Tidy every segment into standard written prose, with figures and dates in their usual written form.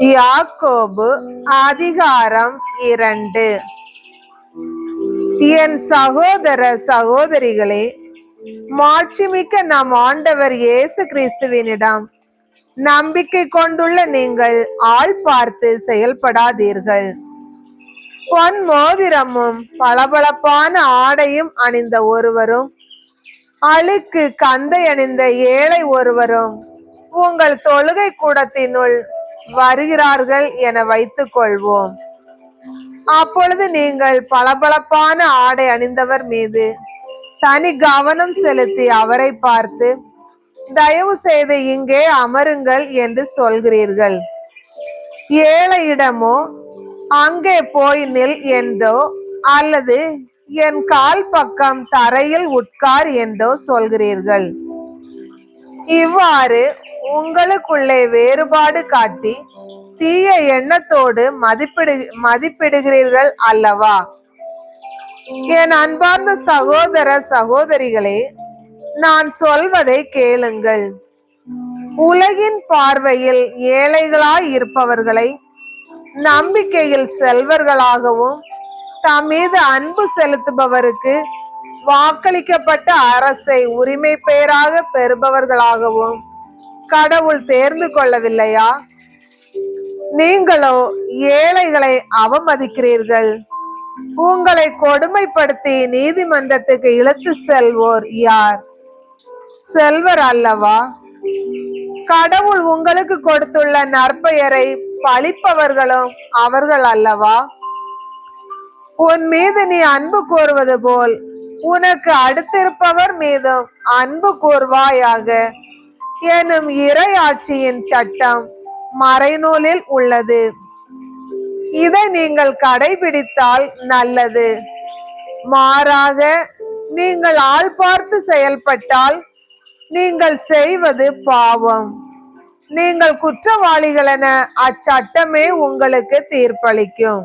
யாக்கோபு அதிகாரம் 2. என் சகோதர சகோதரிகளே, மாட்சிமிக்க நம் ஆண்டவர் இயேசு கிறிஸ்துவினிடம் நம்பிக்கை கொண்டுள்ள நீங்கள் ஆள் பார்த்து செயல்படாதீர்கள். பொன் மோதிரமும் பளபளப்பான ஆடையும் அணிந்த ஒருவரும் அழுக்கு கந்தை அணிந்த ஏழை ஒருவரும் உங்கள் தொழுகை கூடத்தினுள் வருகிறார்கள் என வைத்துக் கொள்வோம். அப்பொழுது நீங்கள் பளபளப்பான ஆடை அணிந்தவர் மீது தனி கவனம் செலுத்தி அவரை பார்த்து, தயவு செய்து இங்கே அமருங்கள் என்று சொல்கிறீர்கள். ஏழையிடமோ அங்கே போய் நில் என்றோ அல்லது என் கால் பக்கம் தரையில் உட்கார் என்றோ சொல்கிறீர்கள். இவ்வாறு உங்களுக்குள்ளே வேறுபாடு காட்டி தீய எண்ணத்தோடு மதிப்பிடுகிறீர்கள் அல்லவா? என் அன்பார்ந்த சகோதர சகோதரிகளே, நான் சொல்வதை கேளுங்கள். உலகின் பார்வையில் ஏழைகளாய் இருப்பவர்களை நம்பிக்கையில் செல்வர்களாகவும் தம் மீது அன்பு செலுத்துபவருக்கு வாக்களிக்கப்பட்ட அரசை உரிமை பெயராக பெறுபவர்களாகவும் கடவுள் தேர்ந்து கொள்ளவில்லையா? நீங்களோ ஏழைகளை அவமதிக்கிறீர்கள். உங்களை கொடுமைப்படுத்தி நீதிமன்றத்துக்கு இழுத்து செல்வோர் யார்? செல்வர் அல்லவா? கடவுள் உங்களுக்கு கொடுத்துள்ள நற்பெயரை பழிப்பவர்களும் அவர்கள் அல்லவா? உன் மீது நீ அன்பு கூறுவது போல் உனக்கு அடுத்திருப்பவர் மீதும் அன்பு கூர்வாயாக எனும் இறையாட்சியின் சட்டம் மறைநூலில் உள்ளது. இதை நீங்கள் கடைபிடித்தால் நல்லது. மாறாக நீங்கள் ஆள் பார்த்து செயல்பட்டால் நீங்கள் செய்வது பாவம். நீங்கள் குற்றவாளிகள் என அச்சட்டமே உங்களுக்கு தீர்ப்பளிக்கும்.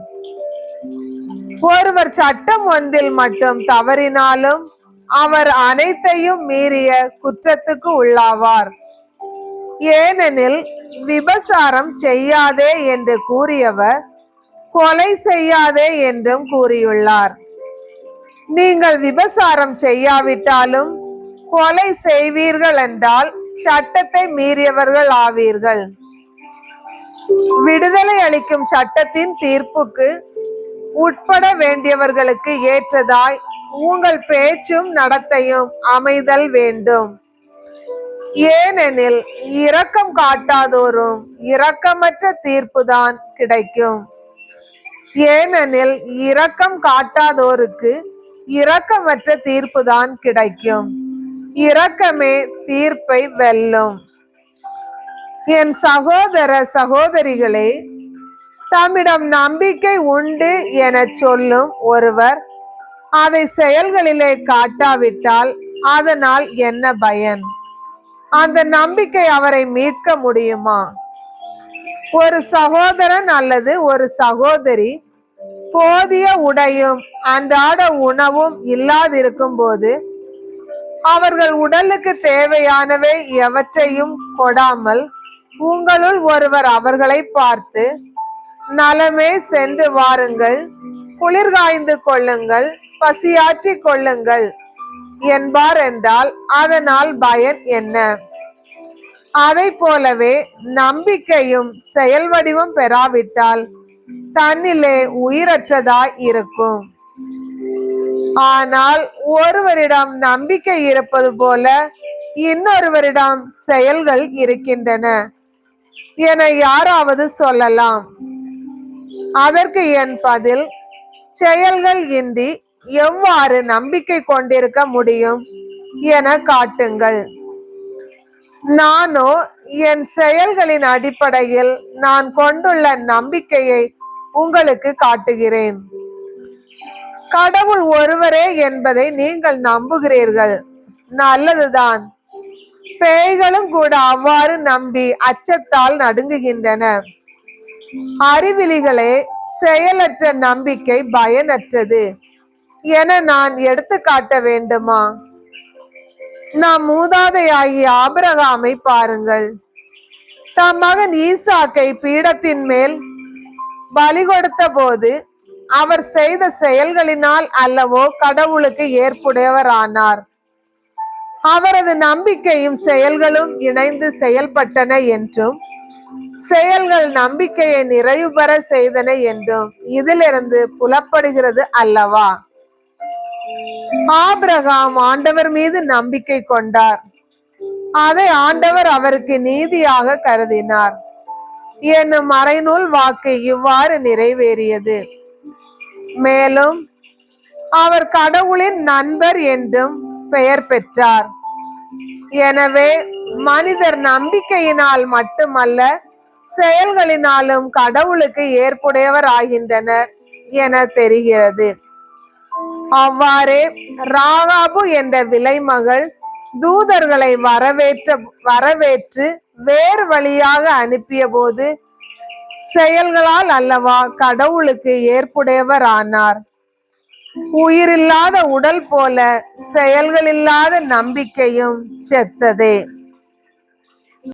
ஒருவர் சட்டம் ஒன்றில் மட்டும் தவறினாலும் அவர் அனைத்தையும் மீறிய குற்றத்துக்கு உள்ளாவார். ஏனெனில் விபசாரம் செய்யாதே என்று கூறியவர் கொலை செய்யாதே என்றும் கூறியுள்ளார். நீங்கள் விபசாரம் செய்யாவிட்டாலும் கொலை செய்வீர்கள் என்றால் சட்டத்தை மீறியவர்கள் ஆவீர்கள். விடுதலை அளிக்கும் சட்டத்தின் தீர்ப்புக்கு உட்பட வேண்டியவர்களுக்கு ஏற்றதாய் உங்கள் பேச்சும் நடத்தையும் அமைதல் வேண்டும். ஏனெனில் இரக்கம் காட்டாதோரும் இரக்கமற்ற தீர்ப்புதான் கிடைக்கும். ஏனெனில் இரக்கம் காட்டாதோருக்கு இரக்கமற்ற தீர்ப்புதான் கிடைக்கும். இரக்கமே தீர்ப்பை வெல்லும். என் சகோதர சகோதரிகளே, தம்மிடம் நம்பிக்கை உண்டு என சொல்லும் ஒருவர் அதை செயல்களிலே காட்டாவிட்டால் அதனால் என்ன பயன்? அந்த நம்பிக்கை அவரை மீட்க முடியுமா? ஒரு சகோதரன் அல்லது ஒரு சகோதரி போதிய உடையும் அன்றாட உணவும் இல்லாதிருக்கும் போது அவர்கள் உடலுக்கு தேவையானவை எவற்றையும் கொடாமல் உங்களுள் ஒருவர் அவர்களை பார்த்து, நலமே சென்று வாருங்கள், குளிர்காய்ந்து கொள்ளுங்கள், பசியாற்றிக் கொள்ளுங்கள் என்பார் என்றால் அதனால் பயன் என்ன? அதை போலவே நம்பிக்கையும் செயல் வடிவம் பெறாவிட்டால் தன்னிலே உயிரற்றதாய் இருக்கும். ஆனால் ஒருவரிடம் நம்பிக்கை இருப்பது போல இன்னொருவரிடம் செயல்கள் இருக்கின்றன என யாராவது சொல்லலாம். அதற்கு என் பதில், செயல்கள் இன்றி எவ்வாறு நம்பிக்கை கொண்டிருக்க முடியும் என காட்டுங்கள். நானோ என் செயல்களின் அடிப்படையில் நான் கொண்டுள்ள நம்பிக்கையை உங்களுக்கு காட்டுகிறேன். கடவுள் ஒருவரே என்பதை நீங்கள் நம்புகிறீர்கள், நல்லதுதான். பேய்களும் கூட அவ்வாறு நம்பி அச்சத்தால் நடுங்குகின்றன. அறிவிலிகளே, செயலற்ற நம்பிக்கை பயனற்றது என நான் எடுத்து காட்ட வேண்டுமா? நாம் மூதாதையாகிய ஆபிரகாமை பாருங்கள். தம் மகன் ஈசாக்கை பீடத்தின் மேல் பலி கொடுத்த போது அவர் செய்த செயல்களினால் அல்லவோ கடவுளுக்கு ஏற்புடையவரானார். அவரது நம்பிக்கையும் செயல்களும் இணைந்து செயல்பட்டன என்றும் செயல்கள் நம்பிக்கையை நிறைவு பெற செய்தன என்றும் இதிலிருந்து புலப்படுகிறது அல்லவா? ஆபிரகாம் ஆண்டவர் மீது நம்பிக்கை கொண்டார். அதை ஆண்டவர் அவருக்கு நீதியாக கருதினார் என்னும் மறைநூல் வாக்கு இவ்வாறு நிறைவேறியது. மேலும் அவர் கடவுளின் நண்பர் என்றும் பெயர் பெற்றார். எனவே மனிதர் நம்பிக்கையினால் மட்டுமல்ல செயல்களினாலும் கடவுளுக்கு ஏற்புடையவர் ஆகின்றனர் என தெரிகிறது. அவ்வாறே ராகாபு என்ற விலைமகள் தூதர்களை வரவேற்று வேறு வழியாக அனுப்பிய போது செயல்களால் அல்லவா கடவுளுக்கு ஏற்புடையவர் ஆனார். உயிரில்லாத உடல் போல செயல்களில்லாத நம்பிக்கையும் செத்ததே.